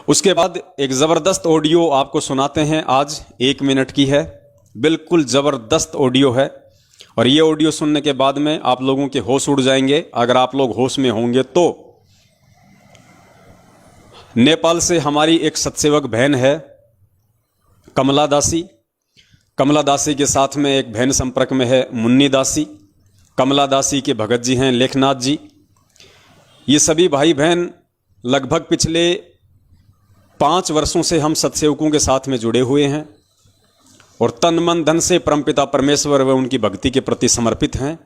उसके बाद एक ज़बरदस्त ऑडियो आपको सुनाते हैं। आज 1 मिनट की है, बिल्कुल ज़बरदस्त ऑडियो है। और ये ऑडियो सुनने के बाद में आप लोगों के होश उड़ जाएंगे, अगर आप लोग होश में होंगे तो। नेपाल से हमारी एक सत्सेवक बहन है कमला दासी। कमला दासी के साथ में एक बहन संपर्क में है मुन्नी दासी। कमला दासी के भगत जी हैं लेखनाथ जी। ये सभी भाई बहन लगभग पिछले 5 वर्षों से हम सत्सेवकों के साथ में जुड़े हुए हैं और तन मन धन से परमपिता परमेश्वर व उनकी भक्ति के प्रति समर्पित हैं।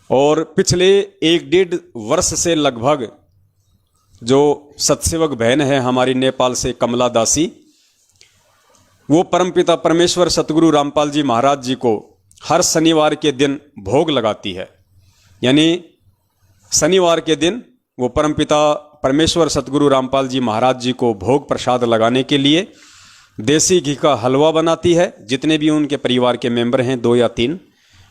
और पिछले 1-1.5 वर्ष से लगभग जो सत्सेवक बहन है हमारी नेपाल से कमला दासी, वो परमपिता परमेश्वर सतगुरु रामपाल जी महाराज जी को हर शनिवार के दिन भोग लगाती है। यानी शनिवार के दिन वो परमपिता परमेश्वर सतगुरु रामपाल जी महाराज जी को भोग प्रसाद लगाने के लिए देसी घी का हलवा बनाती है। जितने भी उनके परिवार के मेंबर हैं 2 या 3,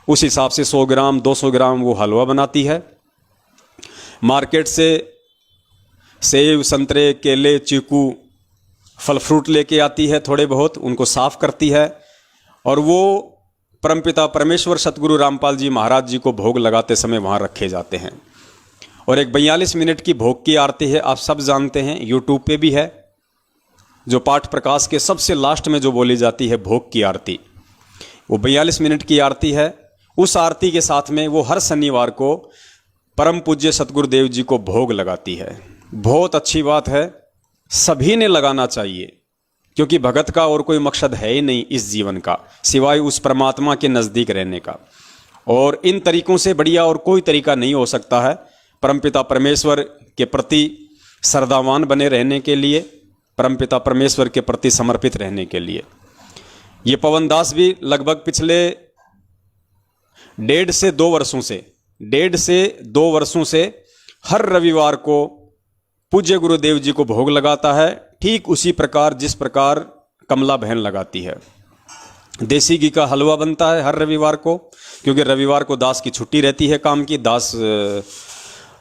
उस हिसाब से 100 ग्राम 200 ग्राम वो हलवा बनाती है। मार्केट से सेब संतरे केले चीकू फल फ्रूट लेके आती है, थोड़े बहुत उनको साफ करती है और वो परमपिता परमेश्वर सतगुरु रामपाल जी महाराज जी को भोग लगाते समय वहाँ रखे जाते हैं। और एक 42 मिनट की भोग की आरती है, आप सब जानते हैं, यूट्यूब पे भी है, जो पाठ प्रकाश के सबसे लास्ट में जो बोली जाती है भोग की आरती, वो 42 मिनट की आरती है। उस आरती के साथ में वो हर शनिवार को परम पूज्य सतगुरुदेव जी को भोग लगाती है। बहुत अच्छी बात है, सभी ने लगाना चाहिए, क्योंकि भगत का और कोई मकसद है ही नहीं इस जीवन का सिवाय उस परमात्मा के नज़दीक रहने का। और इन तरीकों से बढ़िया और कोई तरीका नहीं हो सकता है परमपिता परमेश्वर के प्रति श्रद्धावान बने रहने के लिए, परमपिता परमेश्वर के प्रति समर्पित रहने के लिए। ये पवन दास भी लगभग पिछले 1.5 से 2 वर्षों से हर रविवार को पूज्य गुरुदेव जी को भोग लगाता है, ठीक उसी प्रकार जिस प्रकार कमला बहन लगाती है। देसी घी का हलवा बनता है हर रविवार को, क्योंकि रविवार को दास की छुट्टी रहती है काम की, दास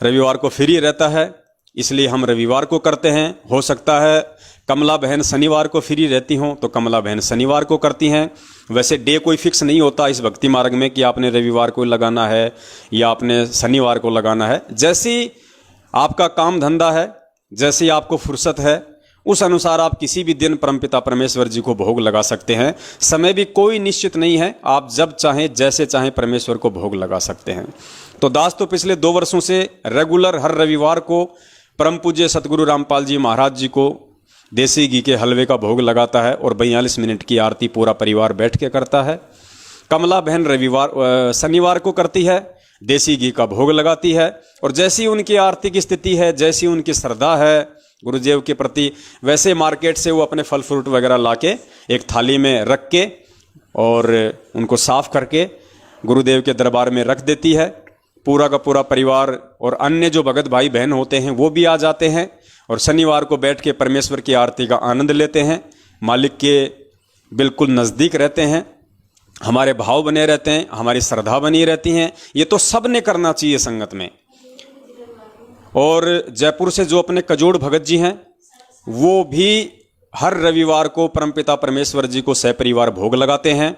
रविवार को फ्री रहता है, इसलिए हम रविवार को करते हैं। हो सकता है कमला बहन शनिवार को फ्री रहती हों तो कमला बहन शनिवार को करती हैं। वैसे डे कोई फिक्स नहीं होता इस भक्ति मार्ग में कि आपने रविवार को लगाना है या आपने शनिवार को लगाना है। जैसी आपका काम धंधा है, जैसी आपको फुर्सत है, उस अनुसार आप किसी भी दिन परमपिता परमेश्वर जी को भोग लगा सकते हैं। समय भी कोई निश्चित नहीं है, आप जब चाहें जैसे चाहें परमेश्वर को भोग लगा सकते हैं। तो दास तो पिछले 2 वर्षों से रेगुलर हर रविवार को परम पूज्य सतगुरु रामपाल जी महाराज जी को देसी घी के हलवे का भोग लगाता है और 42 मिनट की आरती पूरा परिवार बैठ के करता है। कमला बहन शनिवार को करती है, देसी घी का भोग लगाती है और जैसी उनकी आर्थिक स्थिति है, जैसी उनकी श्रद्धा है गुरुदेव के प्रति, वैसे मार्केट से वो अपने फल फ्रूट वगैरह लाके एक थाली में रख के और उनको साफ करके गुरुदेव के दरबार में रख देती है। पूरा का पूरा परिवार और अन्य जो भगत भाई बहन होते हैं वो भी आ जाते हैं और शनिवार को बैठ के परमेश्वर की आरती का आनंद लेते हैं। मालिक के बिल्कुल नज़दीक रहते हैं, हमारे भाव बने रहते हैं, हमारी श्रद्धा बनी रहती हैं। ये तो सब ने करना चाहिए संगत में। और जयपुर से जो अपने कजोड़ भगत जी हैं वो भी हर रविवार को परमपिता परमेश्वर जी को सहपरिवार भोग लगाते हैं।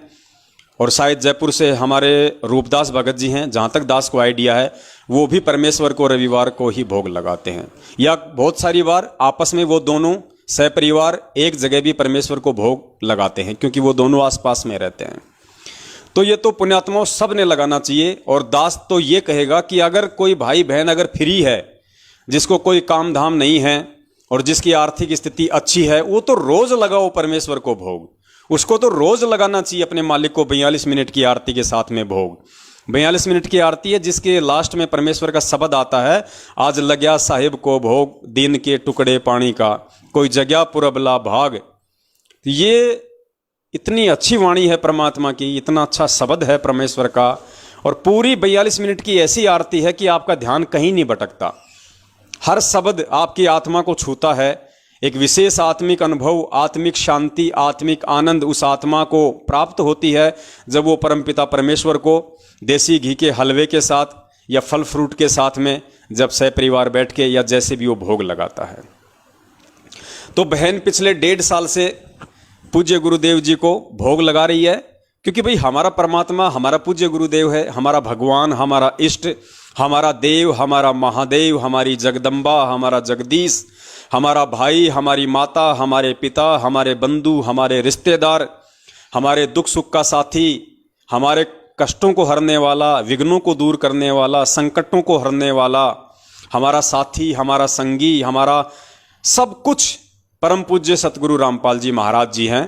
और शायद जयपुर से हमारे रूपदास भगत जी हैं, जहाँ तक दास को आइडिया है, वो भी परमेश्वर को रविवार को ही भोग लगाते हैं। या बहुत सारी बार आपस में वो दोनों सहपरिवार एक जगह भी परमेश्वर को भोग लगाते हैं, क्योंकि वो दोनों आसपास में रहते हैं। तो ये तो पुण्यात्माओं सब ने लगाना चाहिए। और दास तो ये कहेगा कि अगर कोई भाई बहन अगर फ्री है, जिसको कोई काम धाम नहीं है और जिसकी आर्थिक स्थिति अच्छी है, वो तो रोज लगाओ परमेश्वर को भोग। उसको तो रोज लगाना चाहिए अपने मालिक को 42 मिनट की आरती के साथ में भोग। 42 मिनट की आरती है जिसके लास्ट में परमेश्वर का शब्द आता है, आज लग्या साहिब को भोग दिन के टुकड़े पानी का, कोई जगह पुरबला भाग। ये इतनी अच्छी वाणी है परमात्मा की, इतना अच्छा शब्द है परमेश्वर का। और पूरी 42 मिनट की ऐसी आरती है कि आपका ध्यान कहीं नहीं भटकता, हर शब्द आपकी आत्मा को छूता है। एक विशेष आत्मिक अनुभव, आत्मिक शांति, आत्मिक आनंद उस आत्मा को प्राप्त होती है जब वो परमपिता परमेश्वर को देसी घी के हलवे के साथ या फल फ्रूट के साथ में जब सपरिवार बैठ के या जैसे भी वो भोग लगाता है। तो बहन पिछले 1.5 साल से पूज्य गुरुदेव जी को भोग लगा रही है, क्योंकि भाई हमारा परमात्मा हमारा पूज्य गुरुदेव है, हमारा भगवान, हमारा इष्ट, हमारा देव, हमारा महादेव, हमारी जगदम्बा, हमारा जगदीश, हमारा भाई, हमारी माता, हमारे पिता, हमारे बंधु, हमारे रिश्तेदार, हमारे दुख सुख का साथी, हमारे कष्टों को हरने वाला, विघ्नों को दूर करने वाला, संकटों को हरने वाला, हमारा साथी, हमारा संगी, हमारा सब कुछ परम पूज्य सतगुरु रामपाल जी महाराज जी हैं।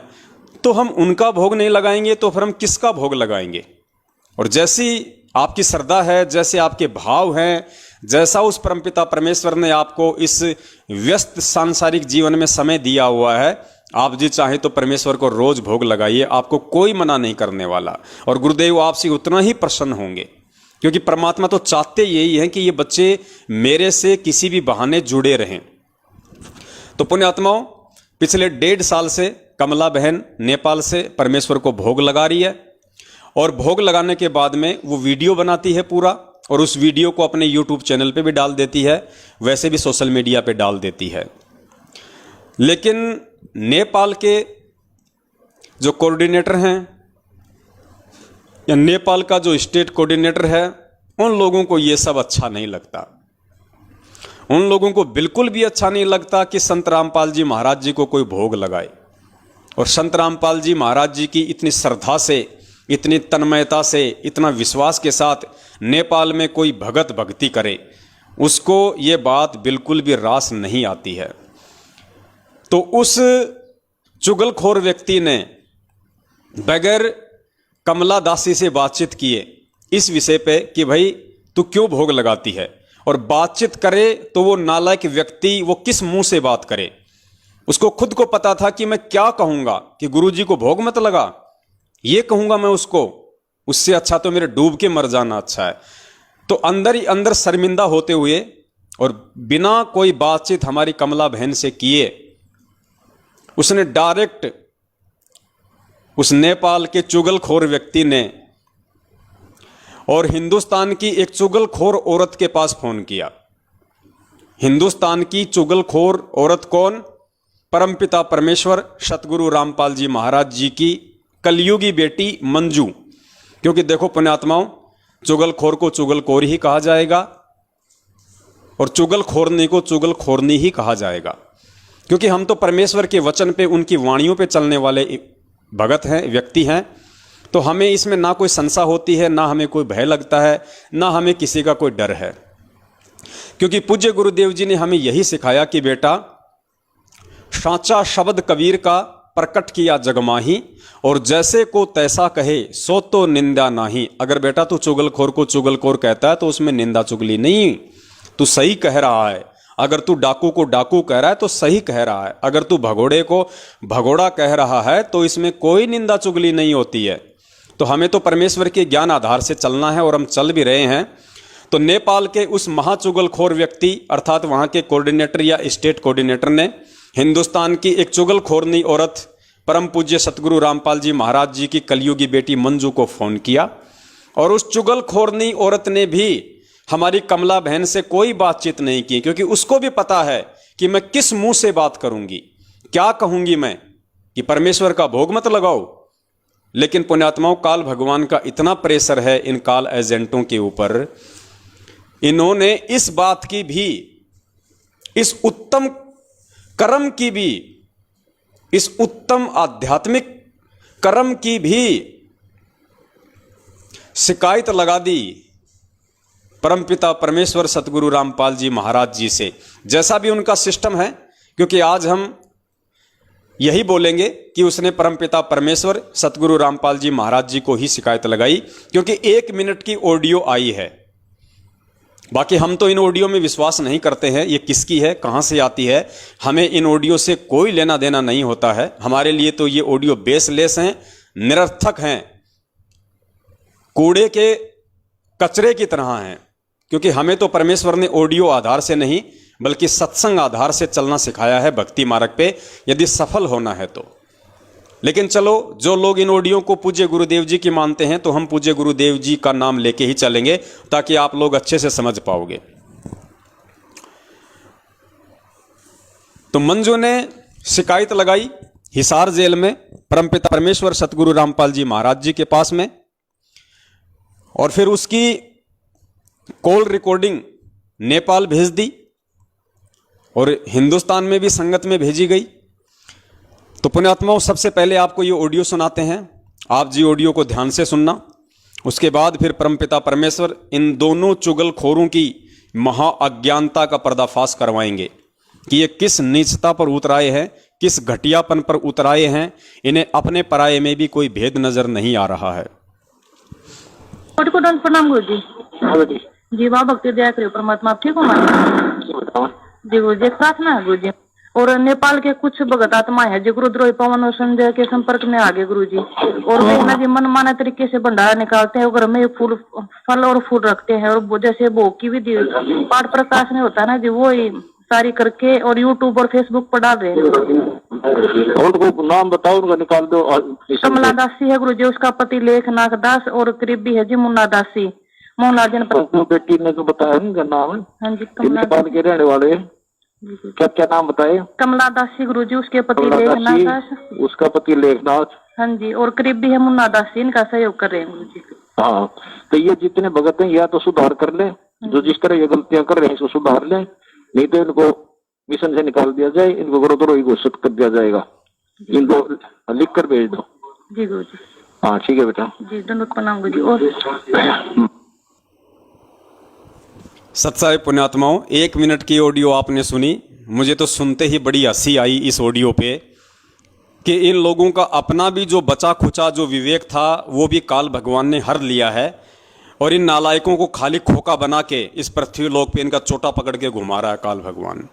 तो हम उनका भोग नहीं लगाएंगे तो फिर हम किसका भोग लगाएंगे? और जैसी आपकी श्रद्धा है, जैसे आपके भाव हैं, जैसा उस परमपिता परमेश्वर ने आपको इस व्यस्त सांसारिक जीवन में समय दिया हुआ है, आप जी चाहें तो परमेश्वर को रोज भोग लगाइए, आपको कोई मना नहीं करने वाला। और गुरुदेव आपसे उतना ही प्रसन्न होंगे, क्योंकि परमात्मा तो चाहते यही है कि ये बच्चे मेरे से किसी भी बहाने जुड़े रहें। तो पुण्यात्माओं, पिछले 1.5 साल से कमला बहन नेपाल से परमेश्वर को भोग लगा रही है, और भोग लगाने के बाद में वो वीडियो बनाती है पूरा, और उस वीडियो को अपने YouTube चैनल पे भी डाल देती है, वैसे भी सोशल मीडिया पे डाल देती है। लेकिन नेपाल के जो कोऑर्डिनेटर हैं या नेपाल का जो स्टेट कोऑर्डिनेटर है, उन लोगों को ये सब अच्छा नहीं लगता। उन लोगों को बिल्कुल भी अच्छा नहीं लगता कि संत रामपाल जी महाराज जी को कोई भोग लगाए। और संत रामपाल जी महाराज जी की इतनी श्रद्धा से, इतनी तन्मयता से, इतना विश्वास के साथ नेपाल में कोई भगत भक्ति करे, उसको ये बात बिल्कुल भी रास नहीं आती है। तो उस चुगलखोर व्यक्ति ने बगैर कमला दासी से बातचीत किए इस विषय पे कि भाई तू क्यों भोग लगाती है, और बातचीत करे तो वो नालायक व्यक्ति वो किस मुंह से बात करे। उसको खुद को पता था कि मैं क्या कहूंगा, कि गुरुजी को भोग मत लगा, ये कहूंगा मैं उसको, उससे अच्छा तो मेरे डूब के मर जाना अच्छा है। तो अंदर ही अंदर शर्मिंदा होते हुए और बिना कोई बातचीत हमारी कमला बहन से किए उसने डायरेक्ट उस नेपाल के चुगलखोर व्यक्ति ने और हिंदुस्तान की एक चुगलखोर औरत के पास फोन किया। हिंदुस्तान की चुगलखोर औरत कौन? परमपिता परमेश्वर सतगुरु रामपाल जी महाराज जी की कलयुगी बेटी मंजू। क्योंकि देखो पुण्यात्माओं, चुगलखोर को चुगलखोर ही कहा जाएगा और चुगलखोरनी को चुगलखोरनी ही कहा जाएगा, क्योंकि हम तो परमेश्वर के वचन पे, उनकी वाणियों पे चलने वाले भगत हैं, व्यक्ति हैं। तो हमें इसमें ना कोई संशय होती है, ना हमें कोई भय लगता है, ना हमें किसी का कोई डर है। क्योंकि पूज्य गुरुदेव जी ने हमें यही सिखाया कि बेटा, साचा शब्द कबीर का प्रकट किया जगमाही, और जैसे को तैसा कहे सो तो निंदा नाही। अगर बेटा तू चुगलखोर को चुगलखोर कहता है तो उसमें निंदा चुगली नहीं, तू सही कह रहा है। अगर तू डाकू को डाकू कह रहा है तो सही कह रहा है। अगर तू भगोड़े को भगोड़ा कह रहा है तो इसमें कोई निंदा चुगली नहीं होती है। तो हमें तो परमेश्वर के ज्ञान आधार से चलना है, और हम चल भी रहे हैं। तो नेपाल के उस महाचुगलखोर व्यक्ति अर्थात वहाँ के कोऑर्डिनेटर या स्टेट कोऑर्डिनेटर ने हिंदुस्तान की एक चुगलखोरनी औरत परम पूज्य सतगुरु रामपाल जी महाराज जी की कलयुगी बेटी मंजू को फोन किया, और उस चुगलखोरनी औरत ने भी हमारी कमला बहन से कोई बातचीत नहीं की, क्योंकि उसको भी पता है कि मैं किस मुंह से बात करूंगी, क्या कहूंगी मैं, कि परमेश्वर का भोग मत लगाओ। लेकिन पुण्यात्माओं, काल भगवान का इतना प्रेशर है इन काल एजेंटों के ऊपर, इन्होंने इस बात की भी, इस उत्तम कर्म की भी, इस उत्तम आध्यात्मिक कर्म की भी शिकायत लगा दी परमपिता परमेश्वर सतगुरु रामपाल जी महाराज जी से। जैसा भी उनका सिस्टम है, क्योंकि आज हम यही बोलेंगे कि उसने परमपिता परमेश्वर सतगुरु रामपाल जी महाराज जी को ही शिकायत लगाई, क्योंकि 1 मिनट की ऑडियो आई है। बाकी हम तो इन ऑडियो में विश्वास नहीं करते हैं, ये किसकी है, कहां से आती है, हमें इन ऑडियो से कोई लेना देना नहीं होता है। हमारे लिए तो ये ऑडियो बेसलेस हैं, निरर्थक हैं, कूड़े के कचरे की तरह हैं। क्योंकि हमें तो परमेश्वर ने ऑडियो आधार से नहीं बल्कि सत्संग आधार से चलना सिखाया है भक्ति मार्ग पे, यदि सफल होना है तो। लेकिन चलो, जो लोग इन ऑडियो को पूज्य गुरुदेव जी की मानते हैं, तो हम पूज्य गुरुदेव जी का नाम लेके ही चलेंगे, ताकि आप लोग अच्छे से समझ पाओगे। तो मंजू ने शिकायत लगाई हिसार जेल में परमपिता परमेश्वर सतगुरु रामपाल जी महाराज जी के पास में, और फिर उसकी कॉल रिकॉर्डिंग नेपाल भेज दी और हिंदुस्तान में भी संगत में भेजी गई। तो पुण्यात्माओं, सबसे पहले आपको ये ऑडियो सुनाते हैं, आप जी ऑडियो को ध्यान से सुनना। उसके बाद फिर परमपिता परमेश्वर इन दोनों चुगलखोरों की महा अज्ञानता का पर्दाफाश करवाएंगे कि ये किस नीचता पर उतराए हैं, किस घटियापन पर उतराए हैं। इन्हें अपने पराये में भी कोई भेद नजर नहीं आ रहा है। प्रणाम गुरु जी। जी वाह, भक्ति दया करियो परमात्मा। आप ठीक हो मां जी? गुरु जी प्रार्थना है गुरु जी, और नेपाल के कुछ भगत आत्मा है जो गुरुद्रोही पवन और संजय के संपर्क में आ गए गुरु जी, और वे ना जी मन माना तरीके से भंडारा निकालते हैं, घर में फूल फल और फूल रखते हैं, और जैसे भोग की विधि पाठ प्रकाश में होता है ना जी, वो ही सारी करके और यूट्यूब और फेसबुक पर डाल रहे हैं। उनको नाम बताओ, उनका निकाल दो। कमला दासी है गुरु जी, उसका पति लेखनाथ दास, और करीबी है जी मुन्ना दासी, मोहला जनपद। बेटी ने तो बताया उनका नाम है। हाँ जी, नेपाल के रहने वाले हैं। क्या क्या नाम बताए? कमला दासी गुरु जी, उसके पति लेखनाथ दास, उसका पति लेखनाथ। हाँ जी, और करीबी है मुन्ना दासी, इनका सहयोग कर रहे हैं गुरु जी। हाँ, तो ये जितने भगत हैं या तो सुधार कर ले, जो जिस तरह ये गलतियां कर रहे हैं इसको सुधार ले, नहीं तो इनको मिशन से निकाल दिया जाए, इनको गुरुद्रोही घोषित कर दिया जाएगा। इनको लिख कर भेज दो। जी गुरु जी। हाँ ठीक है बेटा जी, दंडवत प्रणाम गुरु जी। और सत्साई पुण्यात्माओं, 1 मिनट की ऑडियो आपने सुनी। मुझे तो सुनते ही बड़ी हंसी आई इस ऑडियो पे कि इन लोगों का अपना भी जो बचा खुचा जो विवेक था वो भी काल भगवान ने हर लिया है, और इन नालायकों को खाली खोका बना के इस पृथ्वी लोक पे इनका चोटा पकड़ के घुमा रहा है काल भगवान।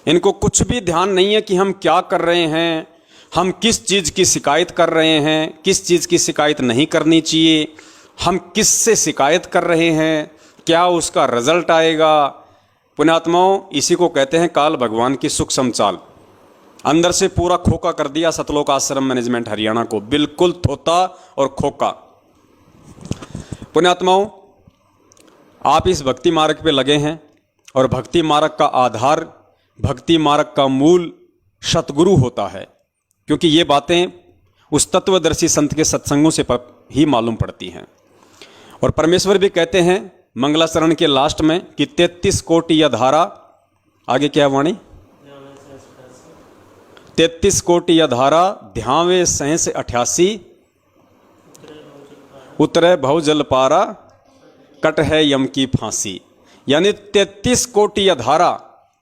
इनको कुछ भी ध्यान नहीं है कि हम क्या कर रहे हैं, हम किस चीज़ की शिकायत कर रहे हैं, किस चीज़ की शिकायत नहीं करनी चाहिए, हम किस से शिकायत कर रहे हैं, क्या उसका रिजल्ट आएगा। पुण्यात्माओं, इसी को कहते हैं काल भगवान की सूक्ष्म चाल। अंदर से पूरा खोका कर दिया सतलोक आश्रम मैनेजमेंट हरियाणा को, बिल्कुल थोता और खोका। पुण्यात्माओं, आप इस भक्ति मार्ग पे लगे हैं, और भक्ति मार्ग का आधार, भक्ति मार्ग का मूल सतगुरु होता है, क्योंकि ये बातें उस तत्वदर्शी संत के सत्संगों से ही मालूम पड़ती हैं। और परमेश्वर भी कहते हैं मंगलाचरण के लास्ट में कि 33 कोटि या धारा, आगे क्या वाणी, 33 कोटि या धारा ध्यावे सहस 88, उतरे भव जल पारा, कट है यम की फांसी। यानी 33 कोटि या धारा।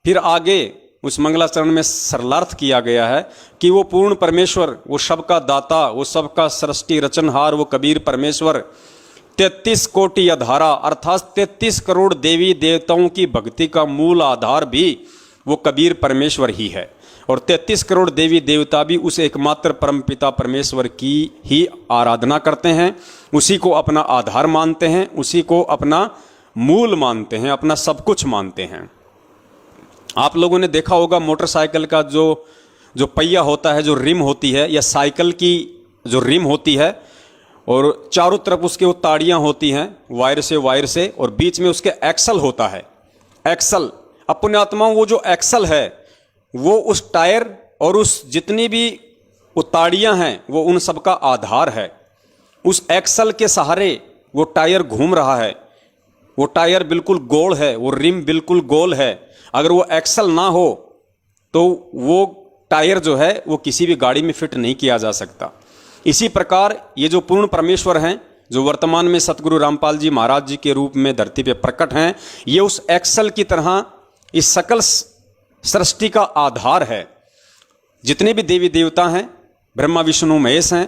फिर आगे उस मंगलाचरण में सरलार्थ किया गया है कि वो पूर्ण परमेश्वर, वो सबका दाता, वो सबका सृष्टि रचनहार, वो कबीर परमेश्वर 33 कोटि या धारा अर्थात 33 करोड़ देवी देवताओं की भक्ति का मूल आधार भी वो कबीर परमेश्वर ही है। और 33 करोड़ देवी देवता भी उस एकमात्र परमपिता परमेश्वर की ही आराधना करते हैं, उसी को अपना आधार मानते हैं, उसी को अपना मूल मानते हैं, अपना सब कुछ मानते हैं। आप लोगों ने देखा होगा मोटरसाइकिल का जो पहिया होता है, जो रिम होती है, या साइकिल की जो रिम होती है, और चारों तरफ उसके वो ताड़ियाँ होती हैं वायर से, और बीच में उसके एक्सल होता है, एक्सल। अब पुण्यात्माओं, वो जो एक्सल है वो उस टायर और उस जितनी भी वो ताड़ियाँ हैं वो उन सब का आधार है। उस एक्सल के सहारे वो टायर घूम रहा है, वो टायर बिल्कुल गोल है, वो रिम बिल्कुल गोल है। अगर वो एक्सल ना हो तो वो टायर जो है वो किसी भी गाड़ी में फिट नहीं किया जा सकता। इसी प्रकार ये जो पूर्ण परमेश्वर हैं, जो वर्तमान में सतगुरु रामपाल जी महाराज जी के रूप में धरती पे प्रकट हैं, ये उस एक्सल की तरह इस सकल सृष्टि का आधार है। जितने भी देवी देवता हैं, ब्रह्मा विष्णु महेश हैं,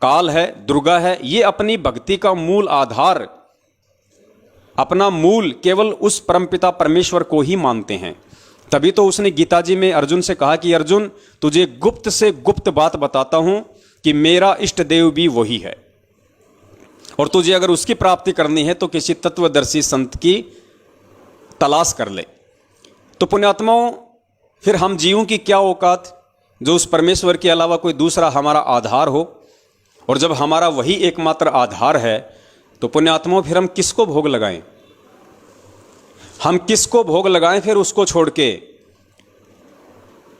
काल है, दुर्गा है, ये अपनी भक्ति का मूल आधार, अपना मूल केवल उस परमपिता परमेश्वर को ही मानते हैं। तभी तो उसने गीता जी में अर्जुन से कहा कि अर्जुन, तुझे गुप्त से गुप्त बात बताता हूं कि मेरा इष्ट देव भी वही है, और तुझे अगर उसकी प्राप्ति करनी है तो किसी तत्वदर्शी संत की तलाश कर ले। तो पुण्यात्माओं, फिर हम जीवों की क्या औकात जो उस परमेश्वर के अलावा कोई दूसरा हमारा आधार हो। और जब हमारा वही एकमात्र आधार है तो पुण्यात्माओं फिर हम किसको भोग लगाएं, हम किसको भोग लगाएं फिर उसको छोड़ के।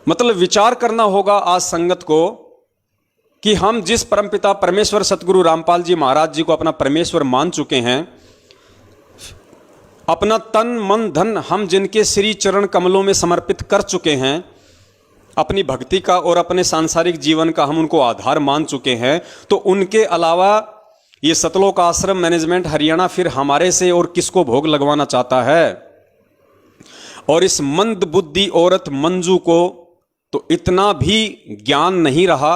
मतलब विचार करना होगा आज संगत को कि हम जिस परमपिता परमेश्वर सतगुरु रामपाल जी महाराज जी को अपना परमेश्वर मान चुके हैं, अपना तन मन धन हम जिनके श्री चरण कमलों में समर्पित कर चुके हैं, अपनी भक्ति का और अपने सांसारिक जीवन का हम उनको आधार मान चुके हैं, तो उनके अलावा ये सतलोक आश्रम मैनेजमेंट हरियाणा फिर हमारे से और किसको भोग लगवाना चाहता है। और इस मंद बुद्धि औरत मंजू को तो इतना भी ज्ञान नहीं रहा,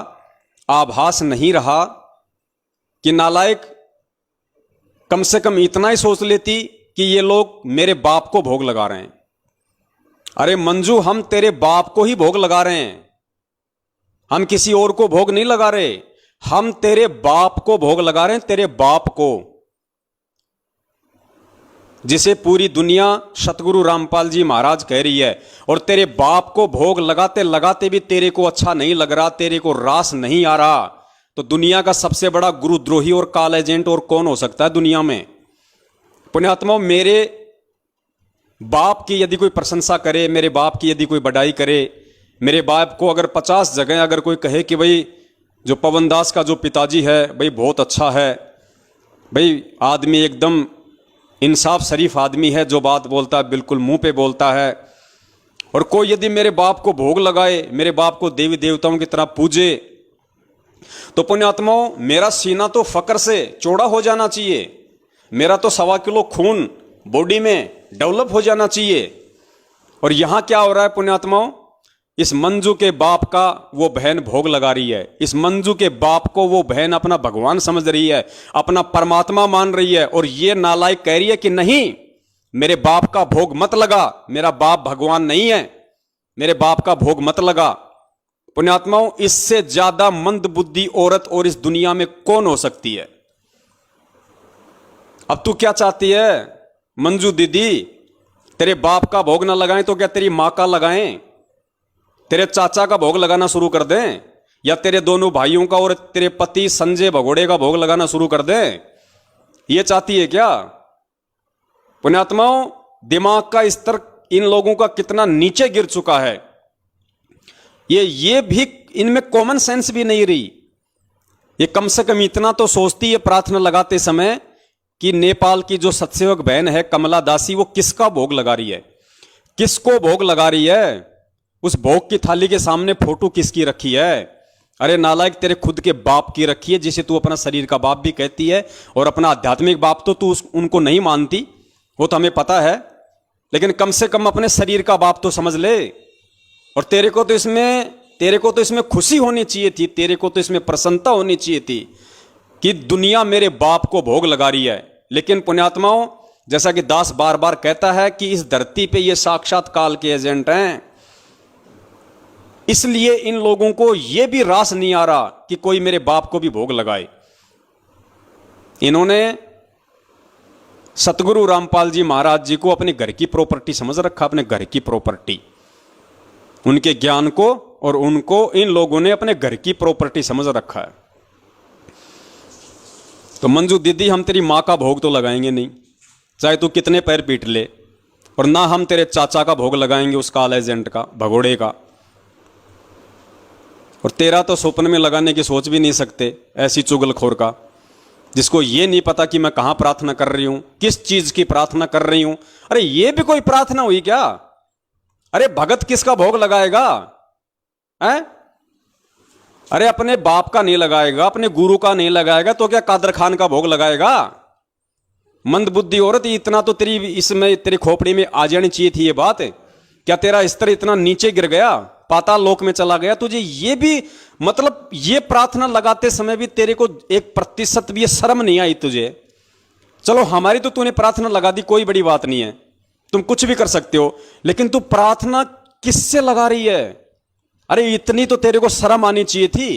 आभास नहीं रहा कि नालायक कम से कम इतना ही सोच लेती कि ये लोग मेरे बाप को भोग लगा रहे हैं। अरे मंजू, हम तेरे बाप को ही भोग लगा रहे हैं, हम किसी और को भोग नहीं लगा रहे, हम तेरे बाप को भोग लगा रहे हैं, तेरे बाप को, जिसे पूरी दुनिया सतगुरु रामपाल जी महाराज कह रही है। और तेरे बाप को भोग लगाते लगाते भी तेरे को अच्छा नहीं लग रहा, तेरे को रास नहीं आ रहा, तो दुनिया का सबसे बड़ा गुरुद्रोही और काल एजेंट और कौन हो सकता है दुनिया में। पुण्यात्माओं, मेरे बाप की यदि कोई प्रशंसा करे, मेरे बाप की यदि कोई बड़ाई करे, मेरे बाप को अगर 50 जगह अगर कोई कहे कि भाई जो पवन दास का जो पिताजी है भाई बहुत अच्छा है, भाई आदमी एकदम इंसाफ शरीफ आदमी है, जो बात बोलता है बिल्कुल मुंह पे बोलता है, और कोई यदि मेरे बाप को भोग लगाए, मेरे बाप को देवी देवताओं की तरह पूजे, तो पुण्यात्माओं मेरा सीना तो फक्र से चौड़ा हो जाना चाहिए, मेरा तो 1.25 किलो खून बॉडी में डेवलप हो जाना चाहिए। और यहां क्या हो रहा है पुण्यात्माओं, इस मंजू के बाप का वो बहन भोग लगा रही है, इस मंजू के बाप को वो बहन अपना भगवान समझ रही है, अपना परमात्मा मान रही है, और ये नालायक कह रही है कि नहीं, मेरे बाप का भोग मत लगा, मेरा बाप भगवान नहीं है, मेरे बाप का भोग मत लगा। पुण्यात्माओं, इससे ज्यादा मंद बुद्धि औरत और इस दुनिया में कौन हो सकती है। अब तू क्या चाहती है मंजू दीदी, तेरे बाप का भोग ना लगाएं तो क्या तेरी मां का लगाएं, तेरे चाचा का भोग लगाना शुरू कर दें, या तेरे दोनों भाइयों का और तेरे पति संजय भगोड़े का भोग लगाना शुरू कर दें, ये चाहती है क्या। पुण्यात्माओं, दिमाग का स्तर इन लोगों का कितना नीचे गिर चुका है, ये भी इनमें कॉमन सेंस भी नहीं रही। ये कम से कम इतना तो सोचती है प्रार्थना लगाते समय कि नेपाल की जो सत्सेवक बहन है कमला दासी, वो किसका भोग लगा रही है, किसको भोग लगा रही है, उस भोग की थाली के सामने फोटो किसकी रखी है। अरे नालायक, तेरे खुद के बाप की रखी है, जिसे तू अपना शरीर का बाप भी कहती है, और अपना आध्यात्मिक बाप तो तू उनको नहीं मानती, वो तो हमें पता है, लेकिन कम से कम अपने शरीर का बाप तो समझ ले। और तेरे को तो इसमें खुशी होनी चाहिए थी, तेरे को तो इसमें प्रसन्नता होनी चाहिए थी कि दुनिया मेरे बाप को भोग लगा रही है। लेकिन पुण्यात्माओं, जैसा कि दास बार बार कहता है कि इस धरती पे ये साक्षात काल के एजेंट हैं, इसलिए इन लोगों को यह भी रास नहीं आ रहा कि कोई मेरे बाप को भी भोग लगाए। इन्होंने सतगुरु रामपाल जी महाराज जी को अपने घर की प्रॉपर्टी समझ रखा, अपने घर की प्रॉपर्टी, उनके ज्ञान को और उनको इन लोगों ने अपने घर की प्रॉपर्टी समझ रखा है। तो मंजू दीदी, हम तेरी मां का भोग तो लगाएंगे नहीं, चाहे तू कितने पैर पीट ले, और ना हम तेरे चाचा का भोग लगाएंगे, उस काल एजेंट का, भगोड़े का, और तेरा तो स्वप्न में लगाने की सोच भी नहीं सकते, ऐसी चुगलखोर का, जिसको ये नहीं पता कि मैं कहां प्रार्थना कर रही हूं, किस चीज की प्रार्थना कर रही हूं। अरे ये भी कोई प्रार्थना हुई क्या। अरे भगत किसका भोग लगाएगा है? अरे अपने बाप का नहीं लगाएगा, अपने गुरु का नहीं लगाएगा, तो क्या कादर खान का भोग लगाएगा। मंद बुद्धि औरत, इतना तो तेरी इसमें तेरी खोपड़ी में आ जानी चाहिए थी ये बात। क्या तेरा स्तर इतना नीचे गिर गया, पाताल लोक में चला गया। तुझे ये भी मतलब ये प्रार्थना लगाते समय भी तेरे को 1% भी ये शर्म नहीं आई तुझे। चलो हमारी तो तूने प्रार्थना लगा दी, कोई बड़ी बात नहीं है, तुम कुछ भी कर सकते हो, लेकिन तू प्रार्थना किससे लगा रही है। अरे इतनी तो तेरे को शर्म आनी चाहिए थी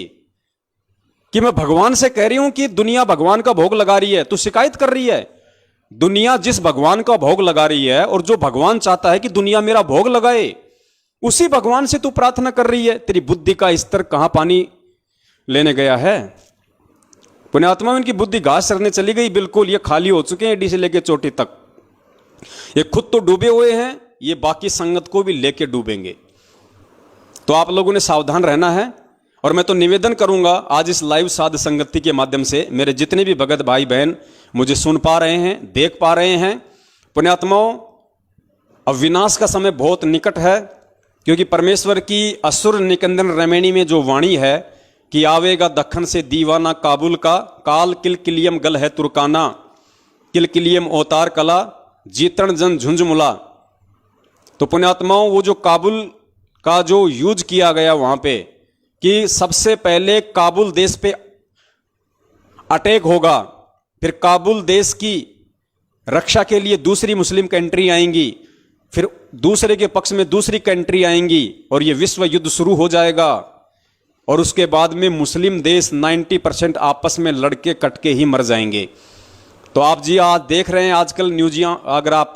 कि मैं भगवान से कह रही हूं कि दुनिया भगवान का भोग लगा रही है, तू शिकायत कर रही है। दुनिया जिस भगवान का भोग लगा रही है और जो भगवान चाहता है कि दुनिया मेरा भोग लगाए, उसी भगवान से तू प्रार्थना कर रही है। तेरी बुद्धि का स्तर कहां पानी लेने गया है। पुण्यात्मा, इनकी बुद्धि घास चरने चली गई, बिल्कुल ये खाली हो चुके हैं एडी से लेके चोटी तक। ये खुद तो डूबे हुए हैं, ये बाकी संगत को भी लेके डूबेंगे। तो आप लोगों ने सावधान रहना है। और मैं तो निवेदन करूंगा आज इस लाइव साध संगति के माध्यम से, मेरे जितने भी भगत भाई बहन मुझे सुन पा रहे हैं, देख पा रहे हैं, पुण्यात्माओं, अब विनाश का समय बहुत निकट है, क्योंकि परमेश्वर की असुर निकंदन रमैणी में जो वाणी है कि आवेगा दखन से दीवाना काबुल का, काल किलकिलियम गल है तुर्काना, किलकिलियम अवतार कला, जीतन जन झुंझमुला। तो पुण्यात्माओं, वो जो काबुल का जो यूज किया गया वहां पे कि सबसे पहले काबुल देश पे अटैक होगा, फिर काबुल देश की रक्षा के लिए दूसरी मुस्लिम कंट्री आएंगी, फिर दूसरे के पक्ष में दूसरी कंट्री आएंगी और ये विश्व युद्ध शुरू हो जाएगा। और उसके बाद में मुस्लिम देश 90% आपस में लड़के कटके ही मर जाएंगे। तो आप जी आज देख रहे हैं आजकल न्यूज़ियाँ, अगर आप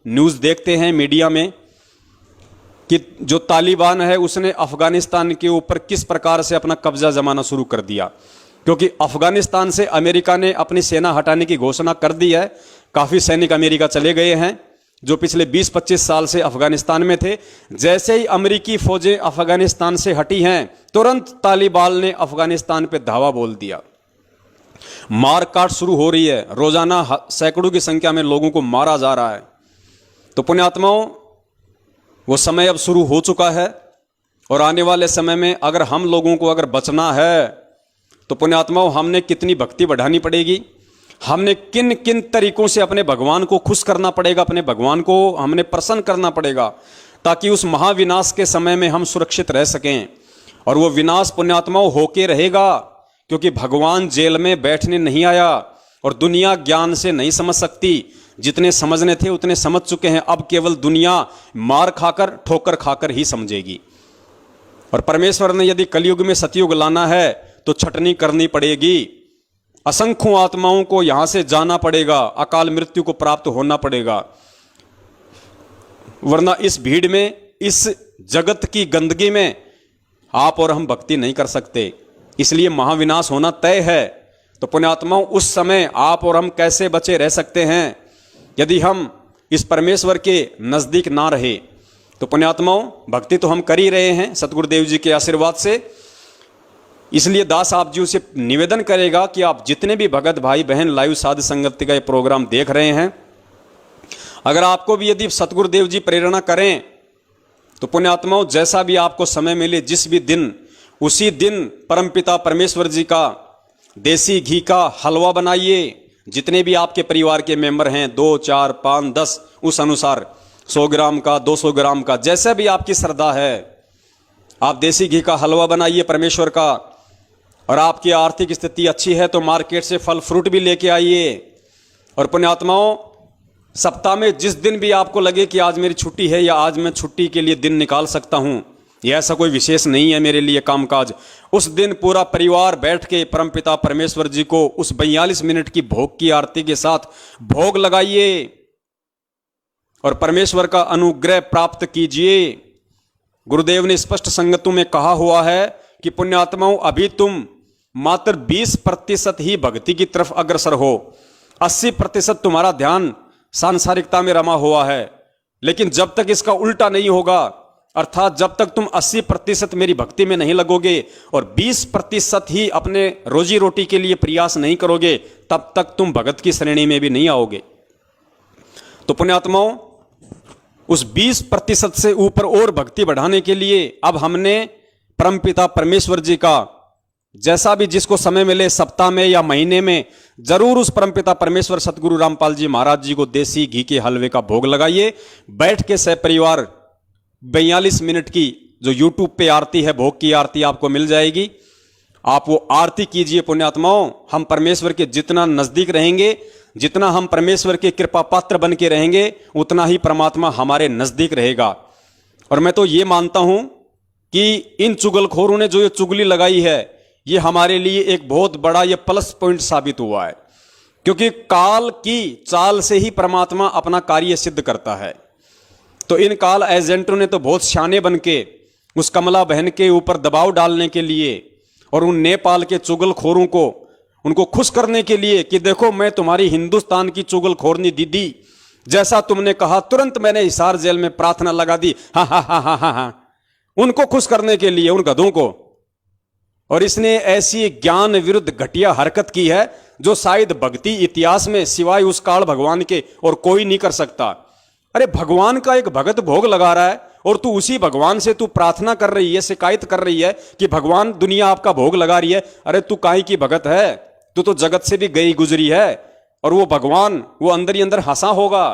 न्यूज़ देखते हैं मीडिया में, कि जो तालिबान है उसने अफगानिस्तान के ऊपर किस प्रकार से अपना कब्जा जमाना शुरू कर दिया, क्योंकि अफगानिस्तान से अमेरिका ने अपनी सेना हटाने की घोषणा कर दी है। काफ़ी सैनिक अमेरिका चले गए हैं जो पिछले 20-25 साल से अफगानिस्तान में थे। जैसे ही अमेरिकी फौजें अफगानिस्तान से हटी हैं, तुरंत तालिबान ने अफगानिस्तान पे धावा बोल दिया। मार काट शुरू हो रही है, रोजाना सैकड़ों की संख्या में लोगों को मारा जा रहा है। तो पुण्यात्माओं, वो समय अब शुरू हो चुका है और आने वाले समय में अगर हम लोगों को अगर बचना है तो पुण्यात्माओं, हमने कितनी भक्ति बढ़ानी पड़ेगी, हमने किन किन तरीकों से अपने भगवान को खुश करना पड़ेगा, अपने भगवान को हमने प्रसन्न करना पड़ेगा, ताकि उस महाविनाश के समय में हम सुरक्षित रह सकें। और वो विनाश पुण्यात्माओं होके रहेगा, क्योंकि भगवान जेल में बैठने नहीं आया और दुनिया ज्ञान से नहीं समझ सकती। जितने समझने थे उतने समझ चुके हैं, अब केवल दुनिया मार खाकर ठोकर खाकर ही समझेगी। और परमेश्वर ने यदि कलयुग में सतयुग लाना है तो छटनी करनी पड़ेगी, असंख्यों आत्माओं को यहां से जाना पड़ेगा, अकाल मृत्यु को प्राप्त होना पड़ेगा, वरना इस भीड़ में, इस जगत की गंदगी में आप और हम भक्ति नहीं कर सकते। इसलिए महाविनाश होना तय है। तो पुण्यात्माओं, उस समय आप और हम कैसे बचे रह सकते हैं यदि हम इस परमेश्वर के नजदीक ना रहे? तो पुण्यात्माओं, भक्ति तो हम कर ही रहे हैं सतगुरुदेव जी के आशीर्वाद से। इसलिए दास आप जी से निवेदन करेगा कि आप जितने भी भगत भाई बहन लाइव साध संगति का ये प्रोग्राम देख रहे हैं, अगर आपको भी यदि सतगुरुदेव जी प्रेरणा करें तो पुण्यात्माओं, जैसा भी आपको समय मिले, जिस भी दिन, उसी दिन परमपिता परमेश्वर जी का देसी घी का हलवा बनाइए। जितने भी आपके परिवार के मेंबर हैं, 2, 4, 5, 10, उस अनुसार 100 ग्राम का, 200 ग्राम का, जैसे भी आपकी श्रद्धा है, आप देसी घी का हलवा बनाइए परमेश्वर का। और आपकी आर्थिक स्थिति अच्छी है तो मार्केट से फल फ्रूट भी लेके आइए। और पुण्यात्माओं, सप्ताह में जिस दिन भी आपको लगे कि आज मेरी छुट्टी है या आज मैं छुट्टी के लिए दिन निकाल सकता हूं, यह ऐसा कोई विशेष नहीं है मेरे लिए कामकाज, उस दिन पूरा परिवार बैठ के परमपिता परमेश्वर जी को उस 42 मिनट की भोग की आरती के साथ भोग लगाइए और परमेश्वर का अनुग्रह प्राप्त कीजिए। गुरुदेव ने स्पष्ट संगतों में कहा हुआ है कि पुण्यात्माओं, अभी तुम मात्र 20% ही भक्ति की तरफ अग्रसर हो, 80% तुम्हारा ध्यान सांसारिकता में रमा हुआ है। लेकिन जब तक इसका उल्टा नहीं होगा, अर्थात जब तक तुम 80% मेरी भक्ति में नहीं लगोगे और 20% ही अपने रोजी रोटी के लिए प्रयास नहीं करोगे, तब तक तुम भगत की श्रेणी में भी नहीं आओगे। तो पुण्यात्माओं, उस 20% से ऊपर और भक्ति बढ़ाने के लिए अब हमने परमपिता परमेश्वर जी का, जैसा भी जिसको समय मिले, सप्ताह में या महीने में, जरूर उस परमपिता परमेश्वर सतगुरु रामपाल जी महाराज जी को देसी घी के हलवे का भोग लगाइए। बैठ के सहपरिवार 42 मिनट की जो YouTube पे आरती है, भोग की आरती आपको मिल जाएगी, आप वो आरती कीजिए। पुण्यात्माओं, हम परमेश्वर के जितना नजदीक रहेंगे, जितना हम परमेश्वर के कृपा पात्र बन के रहेंगे, उतना ही परमात्मा हमारे नजदीक रहेगा। और मैं तो ये मानता हूं कि इन चुगलखोरों ने जो ये चुगली लगाई है, ये हमारे लिए एक बहुत बड़ा ये प्लस पॉइंट साबित हुआ है, क्योंकि काल की चाल से ही परमात्मा अपना कार्य सिद्ध करता है। तो इन काल एजेंटों ने तो बहुत शाने बन के उस कमला बहन के ऊपर दबाव डालने के लिए और उन नेपाल के चुगलखोरों को, उनको खुश करने के लिए कि देखो मैं तुम्हारी हिंदुस्तान की चुगलखोरनी दीदी, जैसा तुमने कहा तुरंत मैंने हिसार जेल में प्रार्थना लगा दी, हा हा हा हा हा हा। उनको खुश करने के लिए, उन गधों को। और इसने ऐसी ज्ञान विरुद्ध घटिया हरकत की है जो शायद भक्ति इतिहास में सिवाय उस काल भगवान के और कोई नहीं कर सकता। अरे भगवान का एक भगत भोग लगा रहा है और तू उसी भगवान से तू प्रार्थना कर रही है, शिकायत कर रही है कि भगवान दुनिया आपका भोग लगा रही है। अरे तू काहे की भगत है, तू तो जगत से भी गई गुजरी है। और वो भगवान वो अंदर ही अंदर हंसा होगा,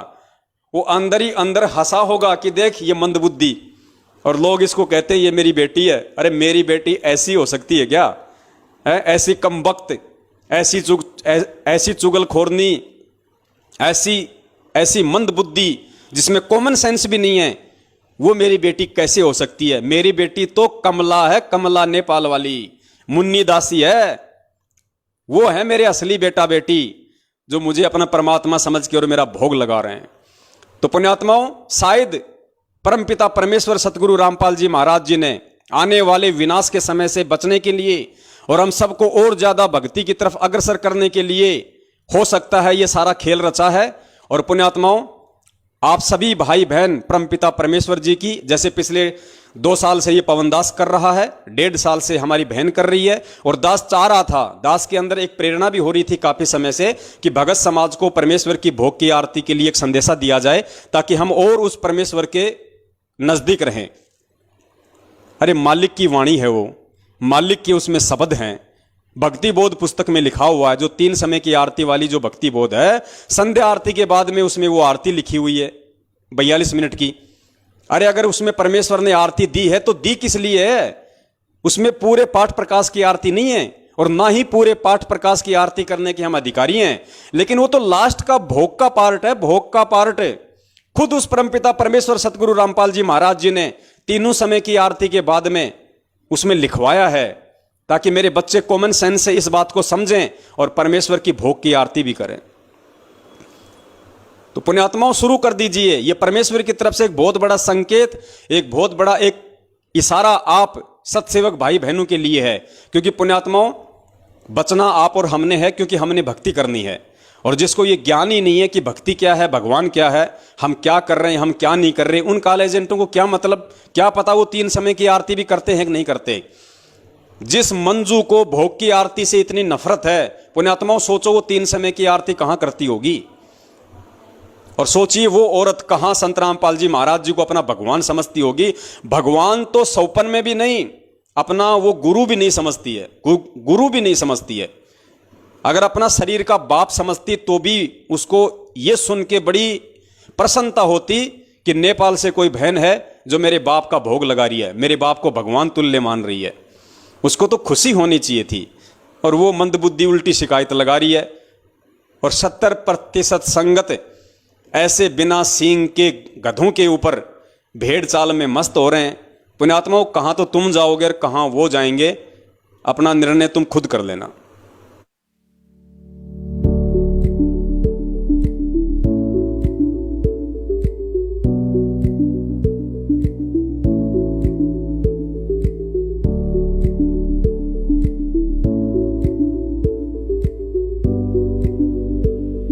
वो अंदर ही अंदर हंसा होगा कि देख ये मंदबुद्धि। और लोग इसको कहते हैं ये मेरी बेटी है। अरे मेरी बेटी ऐसी हो सकती है क्या? ऐसी कमबख्त, ऐसी चुगलखोरनी, ऐसी मंदबुद्धि जिसमें कॉमन सेंस भी नहीं है, वो मेरी बेटी कैसे हो सकती है? मेरी बेटी तो कमला है, कमला नेपाल वाली मुन्नी दासी है। वो है मेरे असली बेटा बेटी जो मुझे अपना परमात्मा समझ के और मेरा भोग लगा रहे हैं। तो पुण्यात्माओं, शायद परमपिता परमेश्वर सतगुरु रामपाल जी महाराज जी ने आने वाले विनाश के समय से बचने के लिए और हम सबको और ज्यादा भक्ति की तरफ अग्रसर करने के लिए हो सकता है ये सारा खेल रचा है। और पुण्यात्माओं, आप सभी भाई बहन परमपिता परमेश्वर जी की, जैसे पिछले 2 साल से ये पवन दास कर रहा है, 1.5 साल से हमारी बहन कर रही है, और दास चाह रहा था, दास के अंदर एक प्रेरणा भी हो रही थी काफी समय से कि भगत समाज को परमेश्वर की भोग की आरती के लिए एक संदेशा दिया जाए ताकि हम और उस परमेश्वर के नजदीक रहें। अरे मालिक की वाणी है वो, मालिक के उसमें शब्द हैं। भक्ति बोध पुस्तक में लिखा हुआ है, जो 3 समय की आरती वाली जो भक्ति बोध है, संध्या आरती के बाद में उसमें वो आरती लिखी हुई है 42 मिनट की। अरे अगर उसमें परमेश्वर ने आरती दी है तो दी किस लिए है? उसमें पूरे पाठ प्रकाश की आरती नहीं है और ना ही पूरे पाठ प्रकाश की आरती करने के हम अधिकारी हैं, लेकिन वो तो लास्ट का भोग का पार्ट है, भोग का पार्ट है। खुद उस परमपिता परमेश्वर सतगुरु रामपाल जी महाराज जी ने 3 समय की आरती के बाद में उसमें लिखवाया है ताकि मेरे बच्चे कॉमन सेंस से इस बात को समझें और परमेश्वर की भोग की आरती भी करें। तो पुण्यात्माओं, शुरू कर दीजिए। यह परमेश्वर की तरफ से एक बहुत बड़ा संकेत, एक बहुत बड़ा एक इशारा आप सत्सेवक भाई बहनों के लिए है, क्योंकि पुण्यात्माओं बचना आप और हमने है, क्योंकि हमने भक्ति करनी है। और जिसको ये ज्ञान ही नहीं है कि भक्ति क्या है, भगवान क्या है, हम क्या कर रहे हैं, हम क्या नहीं कर रहे, उन कॉल एजेंटों को क्या मतलब, क्या पता वो 3 समय की आरती भी करते हैं कि नहीं करते। जिस मंजू को भोग की आरती से इतनी नफरत है, पुण्यात्माओं सोचो वो 3 समय की आरती कहां करती होगी। और सोचिए वो औरत कहां संत रामपाल जी महाराज जी को अपना भगवान समझती होगी। भगवान तो सौपन में भी नहीं, अपना वो गुरु भी नहीं समझती है, गुरु भी नहीं समझती है। अगर अपना शरीर का बाप समझती तो भी उसको ये सुन के बड़ी प्रसन्नता होती कि नेपाल से कोई बहन है जो मेरे बाप का भोग लगा रही है, मेरे बाप को भगवान तुल्य मान रही है। उसको तो खुशी होनी चाहिए थी, और वो मंदबुद्धि उल्टी शिकायत लगा रही है। और 70% संगत ऐसे बिना सींग के गधों के ऊपर भेड़ चाल में मस्त हो रहे हैं। पुण्यात्माओं, कहां तो तुम जाओगे और कहां वो जाएंगे, अपना निर्णय तुम खुद कर लेना।